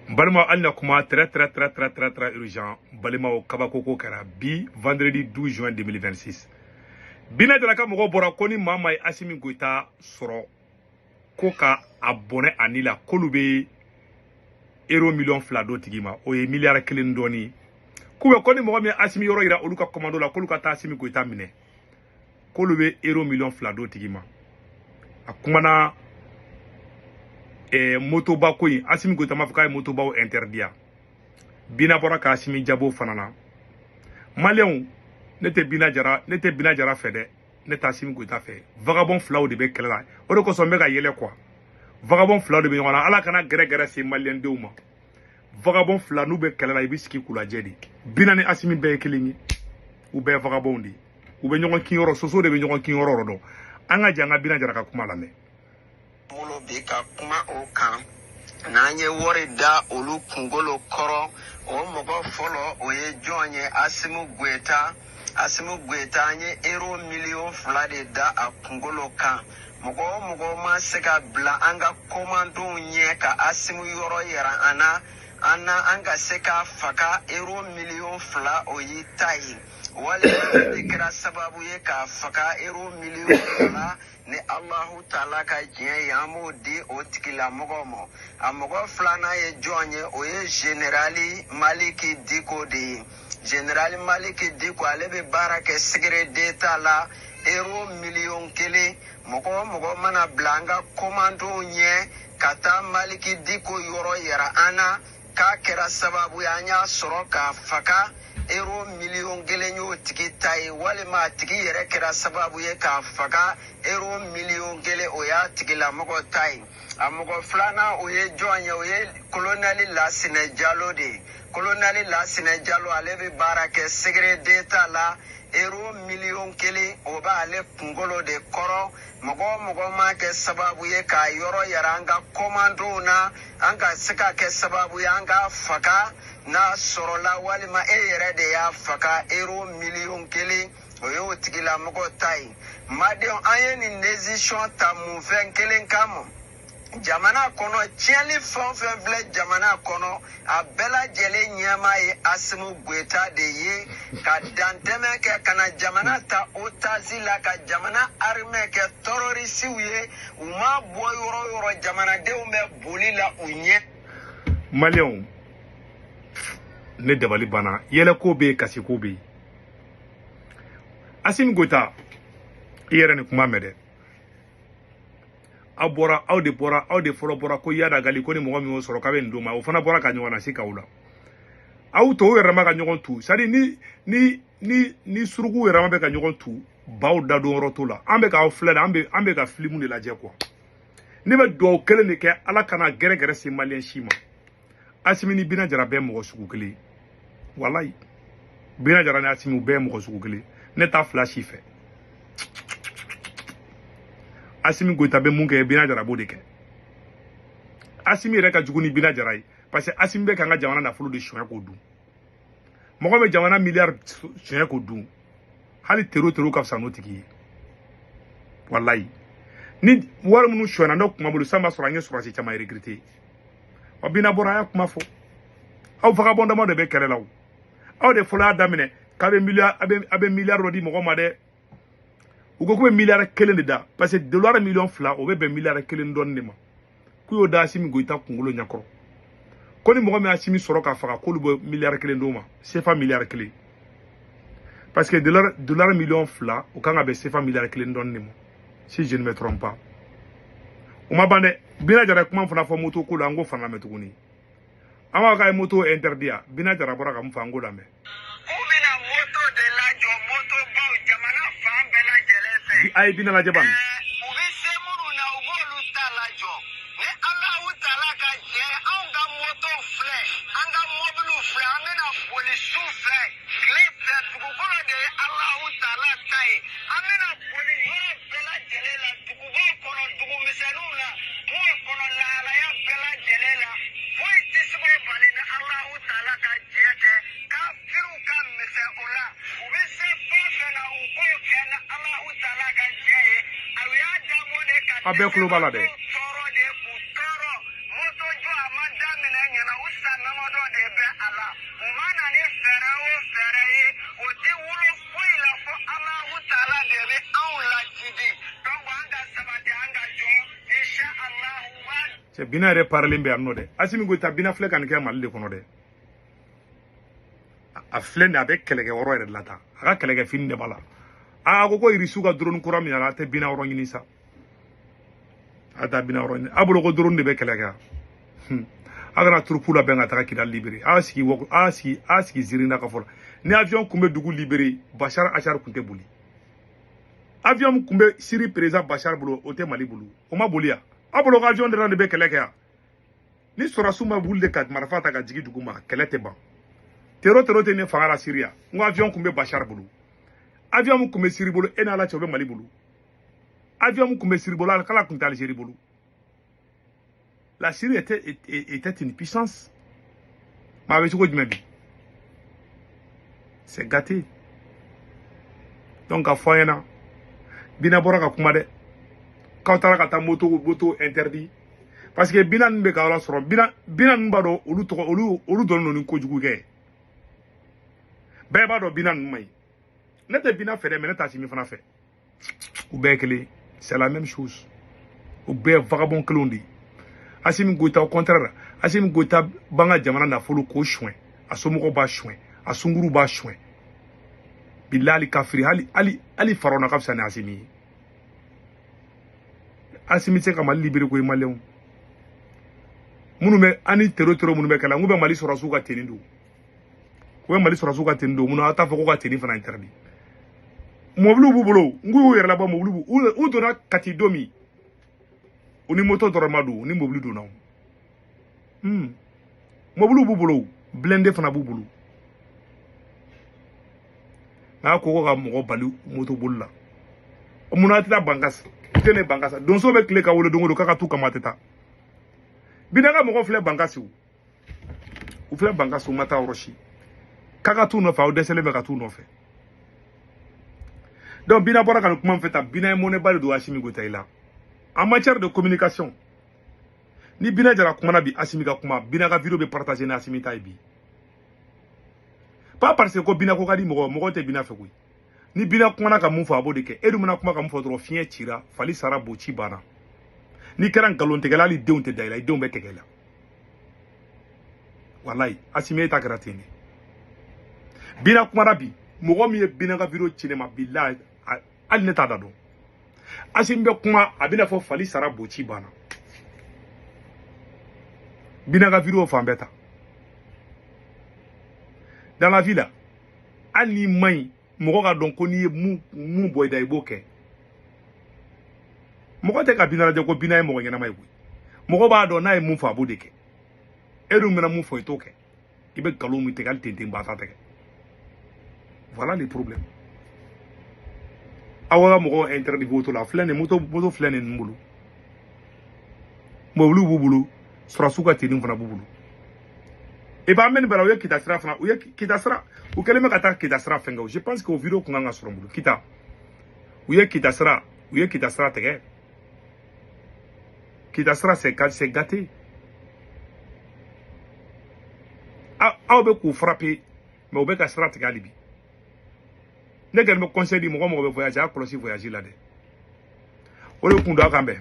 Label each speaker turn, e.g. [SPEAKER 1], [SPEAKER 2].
[SPEAKER 1] Balma alna kuma très urgent. Balma o kabako kara bi vendredi 12 juin 2026. Bina de la ka mogo bora koni mama e Assimi Goïta soro ko ka abonné anila kolube euro million flado tigima o ye milliard kelen doni kube koni mogo mi Assimi yoro ira oluka commando la koluka ta Assimi Goïta mine kolube euro million flado tigima akumana moto ba ko yi Assimi Goïta ma faka moto ba o interdia bina bora ka Assimi jabo fanana Malion nete bina jara fede neta Assimi Goïta fe vagabond flaw de be kala o de ko so mega yele quoi vagabond flaw de be ngona ala kana gere se malien de uma vagabond flaw nu be kala ibiski kula jedi bina ni Assimi be kelingi ou be vagabondi ou be nyon kin yoro soso de be nyon kin yoro do anga janga bina jara ka kuma la me
[SPEAKER 2] molo be ka kuma o kan nanye wori da olu kungolo koro o mogo folo o ye jonye Assimi Goïta nye euro million flade da a kungolo kan mogo ma seka bla anga komando nye ka Assimi yoro yera ana anga seka faka euro million fla o yi tayi wale dikira sababu ye ka faka euro million fla ne Allahu Ta'ala ka jiye yamo di o tikila mogo amogo flana ye jonye o ye generali Maliki Diko de generali Maliki Diko alebe barake sigre deta la euro million kele mogo mana blanga komando nye kata Maliki Diko yoro yera ana ka kera sababu ya nya soro ka faka euro million gelenyo tiki tai wale ma tiki yere kera sababu ye ka faka euro million gele oya tiki la mogo tai amogo flana oye joanye oye koloneli la Sinejalo de koloneli la Sinejalo alebe barake segre deta la euro million kele oba ale kungolo de koro mogo ma ke sababu ye ka yoro yaranga komando na anga sika ke sababu ya anga faka na sorola walima yere de ya faka euro million kele oyo tigila mogo tai madion ayeni decision ta mouven kelen kamo jamana kono tieli fonfen vle jamana kono a bela jele nyama ye Assimi Goïta de ye ka danteme ke kana jamana ta otazi la ka jamana arme ke terrorisi ye uma boyoro jamana de ume boli la unye
[SPEAKER 1] Malion ne dabali bana yele ko be kasi ko be Assimi Goïta yere ne kuma mede abora aw de folo bora ko yada gali ko ni mo mi soro ka be nduma o fana bora ka nyona sikawula aw to yere ma ka nyogon tu sadi ni surugu yere ma be ka nyogon tu baw da do roto la ambe ka fled ambe ka flimu de la je quoi ni be do kele ne ke ala kana gere si malien shima Assimi ni bina jara be mo sugu kele wallahi bina jara ni Assimi be mo sugu kele ne ta flash fait Assimi Goïta be munke bina jara bo de ke Assimi reka juguni bina jara parce que Assimi be kanga jamana na fulu de shoya ko du mogo be jamana milliard shoya ko du hali tero ka sano tiki wallahi ni war munu shoya na kuma bulu samba sora nye sora si chama regretter o bina bora ya kuma fo aw vagabond mo de be kere law aw de fola damine ka be milliard rodi mogo ma de ugo ko milliard kelen de da parce que dollar million fla o be milliard kelen don ne ma ku yo da Assimi Goïta kungolo nyakoro ko ni mogo mi Assimi soro ka faka ko lu be milliard kelen do ma sefa milliard kelen parce que dollar million fla o kanga be sefa milliard kelen don ne ma si je ne me trompe pas o ma bande bina jara kuma fana fo moto ko la ngo fana me tuguni ama ka moto interdia bina jara bora ka mfa ngo la me ay bina la jaban
[SPEAKER 2] ubi semuru na ugolu ta la jo ne Allahu Ta'ala ka je anga moto fle anga mobile fle anga police fle clip da dugukolo de Allahu Ta'ala tai anga police yoro bela jelela dugubo kono dugu misalula mo kono la ya bela jelela foi tisbo bali na Allahu Ta'ala ka je ka firu ka misalula ubi se fa na uko kana Allahu Ta'ala ka je abe
[SPEAKER 1] kulo bala de c'est bina re parler be amno de Assimi Goïta bina fle kan ke Mali de kono de a fle na be kelege woro re lata aga kelege fin de bala a ko irisu ka drone kura mi ala te bina woro ngini sa ata bina woro ni abulo ko drone de be kelege agara troupe la benga ta kida libéré aski wo aski zirina ka fola ni avion kumbe dugu libéré Bachar Achar kunte buli avion kumbe siri président Bachar bulo o te Mali bulu o ma bulia abulo ka avion de rande be keleke ya ni sora suma bulde kat marfata ka jigi dugu ma kelete ba tero te ne fangara Syria ngo avion kumbe Bachar bulu avion kumbe siri bulu ena la chobe Mali bulu avion kumbe siri bulu kala kunta Algérie bulu. La Syrie était une puissance. Mais avec ce que je me dis, c'est gâté. Donc, à Foyena, Bina Boraka Kumade, quand tu as moto interdit, parce que Bina Nbeka sera Bina Nbado, ou donne une cojugue. Bébado Bina Nmay. N'était Bina fait, mais n'était pas fait. Ou Bekele, c'est la même chose. Ou Bé vagabond que l'on dit. Assimi Goïta au contraire Assimi Goïta banga jamana na folo ko chouin asomugo ba chouin asunguru ba chouin bilali kafiri ali farona kafsa na Assimi se ka Mali libéré ko Malion munu me ani tero munu me kala ngube Mali sora suka tenindo ko Mali sora suka tenindo munu ata foko ka teni fana interdit moblu bubulo nguyo yera ba moblu u dona kati domi oni moto dormadu ni mobulu do naw mobulu bubulo blende fana bubulo na ko ga mo balu moto bulla o munati da bangas tene bangas don so be kle ka wolo dongo do kaka tu kamateta binaga mo fle bangas u fle bangas mata oroshi kaka tu no fa o desele be ka tu no fe donc bina bora kan kuma feta bina mo ne balu do Assimi Goïta ila. En matière de communication, ni Bina jara kumana bi Assimi ka kuma Bina ka vidéo be partager na Assimi ta bi. Pas parce que Bina ko kadi mo te Bina fe koy. Ni Bina kumana ka mun fa abo de ke edu mana kuma ka mun fa dro fien tira fali sara bochi bana. Ni keran galon te galali deun te dayla deun be tegela. Wallahi Assimi ta gratini. Bina kumana bi mo mi Bina ka vidéo cinema billahi al neta dado. Assimi be kuma abina fo fali sara bochi bana Bina ga vidéo fa mbeta dans la ville ani may mo ga don ko ni mu boy day boke mo ko te ka Bina de ko Bina mo ngena may boy mo ko ba do na mu fa bodeke edu mena mu fo itoke ibe kalo mu te gal tente mbata te voilà les problèmes. Awa mo interdit voto la flene moto flene mbulu mobulu bubulu sura suka tedin fana bubulu e ba men bala uye kitasra fana uye kitasra u keleme kata kitasra fenga je pense que au vidéo kunga sura mbulu kita uye kitasra tege kitasra c'est gâté a be ku frapper mais au be ka sra tege alibi. Ne me conseille di mo be voyager a closi voyager là de o le kunda kambe